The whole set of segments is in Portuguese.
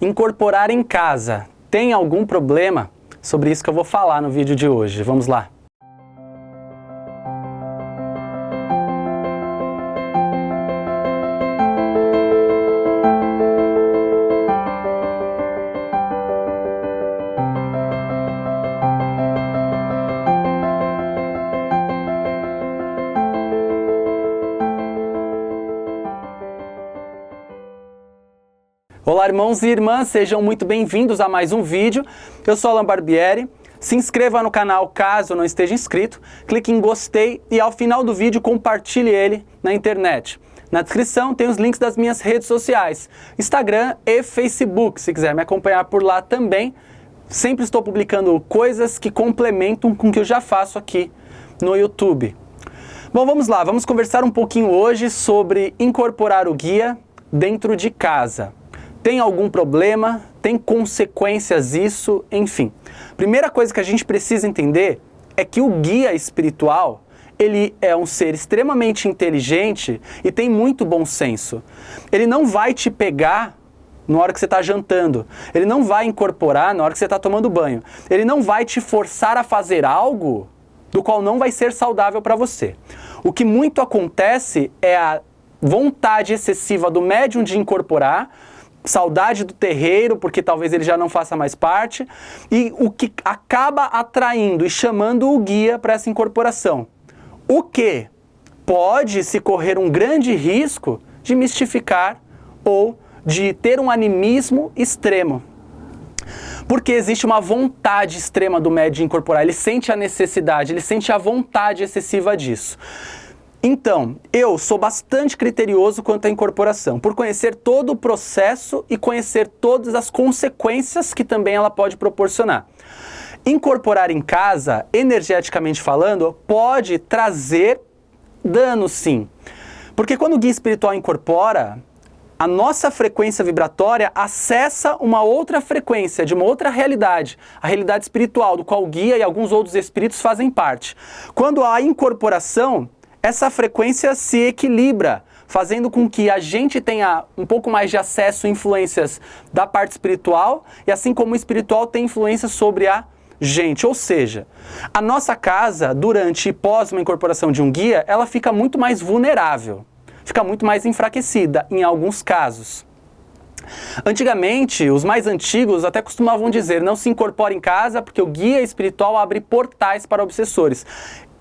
Incorporar em casa tem algum problema? Sobre isso que eu vou falar no vídeo de hoje. Vamos lá. Olá, irmãos e irmãs, sejam muito bem-vindos a mais um vídeo. Eu sou Alan Barbieri. Se inscreva no canal caso não esteja inscrito, clique em gostei e ao final do vídeo compartilhe ele na internet. Na descrição tem os links das minhas redes sociais, Instagram e Facebook, se quiser me acompanhar por lá também. Sempre estou publicando coisas que complementam com o que eu já faço aqui no YouTube. Bom, vamos lá, vamos conversar um pouquinho hoje sobre incorporar o guia dentro de casa. Tem algum problema? Tem consequências isso? Enfim. Primeira coisa que a gente precisa entender é que o guia espiritual, ele é um ser extremamente inteligente e tem muito bom senso. Ele não vai te pegar na hora que você está jantando. Ele não vai incorporar na hora que você está tomando banho. Ele não vai te forçar a fazer algo do qual não vai ser saudável para você. O que muito acontece é a vontade excessiva do médium de incorporar, saudade do terreiro, porque talvez ele já não faça mais parte, e o que acaba atraindo e chamando o guia para essa incorporação. O que pode se correr um grande risco de mistificar ou de ter um animismo extremo. Porque existe uma vontade extrema do médium de incorporar, ele sente a necessidade, ele sente a vontade excessiva disso. Então, eu sou bastante criterioso quanto à incorporação, por conhecer todo o processo e conhecer todas as consequências que também ela pode proporcionar. Incorporar em casa, energeticamente falando, pode trazer dano sim. Porque quando o guia espiritual incorpora, a nossa frequência vibratória acessa uma outra frequência, de uma outra realidade, a realidade espiritual, do qual o guia e alguns outros espíritos fazem parte. Quando há incorporação, essa frequência se equilibra, fazendo com que a gente tenha um pouco mais de acesso a influências da parte espiritual, e assim como o espiritual tem influência sobre a gente. Ou seja, a nossa casa, durante e pós uma incorporação de um guia, ela fica muito mais vulnerável, fica muito mais enfraquecida em alguns casos. Antigamente, os mais antigos até costumavam dizer, não se incorpore em casa porque o guia espiritual abre portais para obsessores.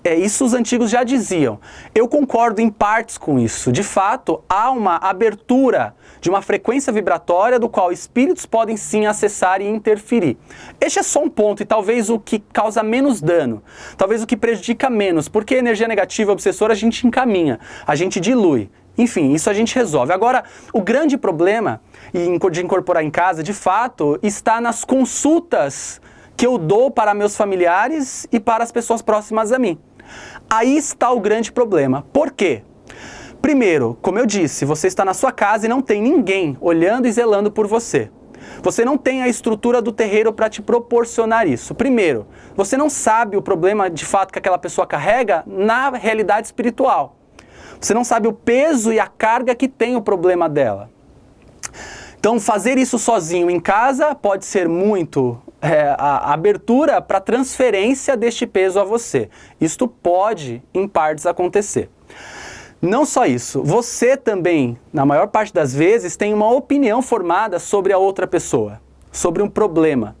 Isso os antigos já diziam. Eu concordo em partes com isso. De fato, há uma abertura de uma frequência vibratória do qual espíritos podem sim acessar e interferir. Este é só um ponto e talvez o que causa menos dano, talvez o que prejudica menos, porque a energia negativa obsessora a gente encaminha, a gente dilui. Enfim, isso a gente resolve. Agora, o grande problema de incorporar em casa, de fato, está nas consultas que eu dou para meus familiares e para as pessoas próximas a mim. Aí está o grande problema. Por quê? Primeiro, como eu disse, você está na sua casa e não tem ninguém olhando e zelando por você. Você não tem a estrutura do terreiro para te proporcionar isso. Primeiro, você não sabe o problema de fato que aquela pessoa carrega na realidade espiritual. Você não sabe o peso e a carga que tem o problema dela. Então, fazer isso sozinho em casa pode ser muito a abertura para transferência deste peso a você. Isto pode, em partes, acontecer. Não só isso, você também, na maior parte das vezes, tem uma opinião formada sobre a outra pessoa, sobre um problema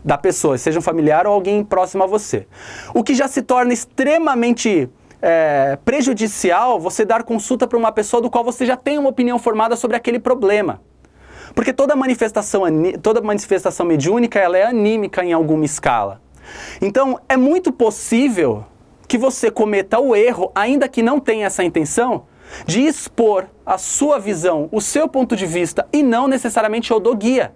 da pessoa, seja um familiar ou alguém próximo a você. O que já se torna extremamente prejudicial você dar consulta para uma pessoa do qual você já tem uma opinião formada sobre aquele problema. Porque toda manifestação mediúnica ela é anímica em alguma escala. Então, é muito possível que você cometa o erro, ainda que não tenha essa intenção, de expor a sua visão, o seu ponto de vista, e não necessariamente o do guia.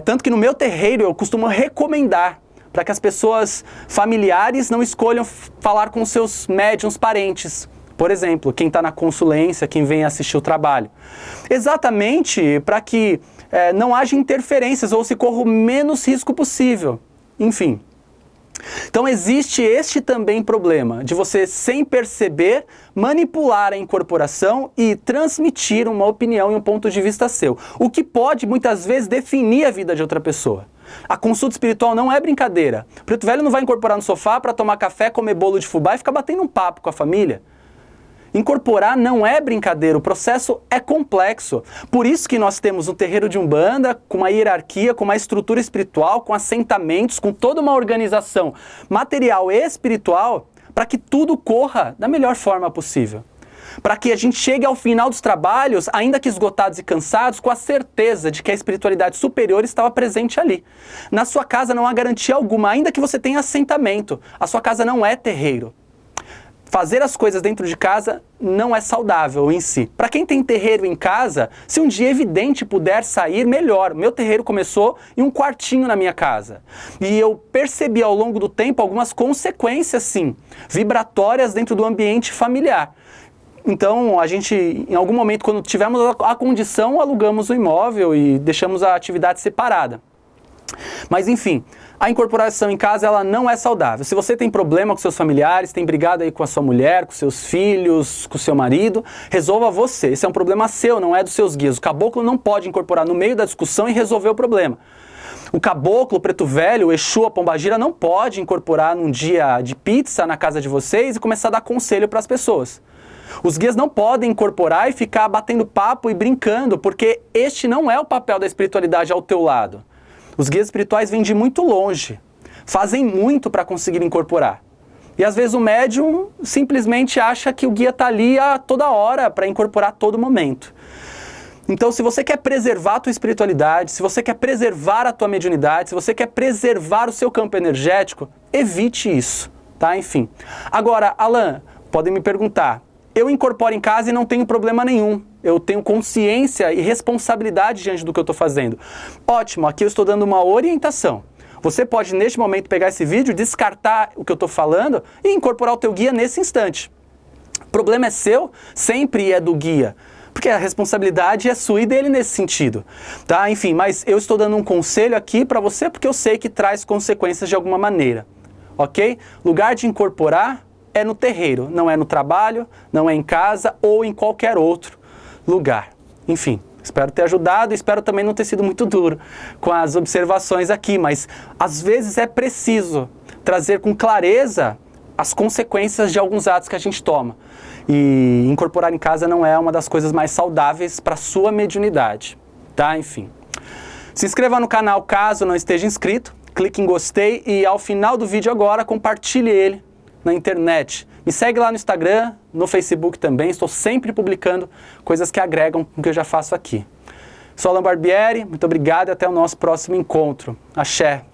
Tanto que no meu terreiro eu costumo recomendar para que as pessoas familiares não escolham falar com seus médiuns parentes. Por exemplo, quem está na consulência, quem vem assistir o trabalho. Exatamente para que não haja interferências ou se corra o menos risco possível. Enfim, Então existe este também problema de você, sem perceber, manipular a incorporação e transmitir uma opinião e um ponto de vista seu, o que pode muitas vezes definir a vida de outra pessoa. A consulta espiritual não é brincadeira. O preto velho não vai incorporar no sofá para tomar café, comer bolo de fubá e ficar batendo um papo com a família. Incorporar não é brincadeira, o processo é complexo. Por isso que nós temos um terreiro de Umbanda com uma hierarquia, com uma estrutura espiritual, com assentamentos, com toda uma organização material e espiritual, para que tudo corra da melhor forma possível. Para que a gente chegue ao final dos trabalhos, ainda que esgotados e cansados, com a certeza de que a espiritualidade superior estava presente ali. Na sua casa não há garantia alguma, ainda que você tenha assentamento. A sua casa não é terreiro. Fazer as coisas dentro de casa não é saudável em si. Para quem tem terreiro em casa, se um dia evidente puder sair, melhor. Meu terreiro começou em um quartinho na minha casa. E eu percebi ao longo do tempo algumas consequências, sim, vibratórias dentro do ambiente familiar. Então, a gente, em algum momento, quando tivemos a condição, alugamos o imóvel e deixamos a atividade separada. Mas, enfim, a incorporação em casa, ela não é saudável. Se você tem problema com seus familiares, tem brigado aí com a sua mulher, com seus filhos, com o seu marido, resolva você. Esse é um problema seu, não é dos seus guias. O caboclo não pode incorporar no meio da discussão e resolver o problema. O caboclo, o preto velho, o Exu, a pombagira, não pode incorporar num dia de pizza na casa de vocês e começar a dar conselho para as pessoas. Os guias não podem incorporar e ficar batendo papo e brincando, porque este não é o papel da espiritualidade ao teu lado. Os guias espirituais vêm de muito longe, fazem muito para conseguir incorporar. E às vezes o médium simplesmente acha que o guia está ali a toda hora para incorporar a todo momento. Então, se você quer preservar a tua espiritualidade, se você quer preservar a tua mediunidade, se você quer preservar o seu campo energético, evite isso, tá? Enfim. Agora, Alan, podem me perguntar, eu incorporo em casa e não tenho problema nenhum. Eu tenho consciência e responsabilidade diante do que eu estou fazendo. Ótimo, aqui eu estou dando uma orientação. Você pode, neste momento, pegar esse vídeo, descartar o que eu estou falando e incorporar o teu guia nesse instante. O problema é seu, sempre é do guia. Porque a responsabilidade é sua e dele nesse sentido. Tá? Enfim, mas eu estou dando um conselho aqui para você porque eu sei que traz consequências de alguma maneira. Ok? Lugar de incorporar é no terreiro, não é no trabalho, não é em casa ou em qualquer outro lugar. Enfim, espero ter ajudado e espero também não ter sido muito duro com as observações aqui, mas às vezes é preciso trazer com clareza as consequências de alguns atos que a gente toma. E incorporar em casa não é uma das coisas mais saudáveis para a sua mediunidade, tá? Enfim. Se inscreva no canal caso não esteja inscrito, clique em gostei e ao final do vídeo agora compartilhe ele na internet. Me segue lá no Instagram, no Facebook também, estou sempre publicando coisas que agregam com o que eu já faço aqui. Sou Alan Barbieri, muito obrigado e até o nosso próximo encontro. Axé!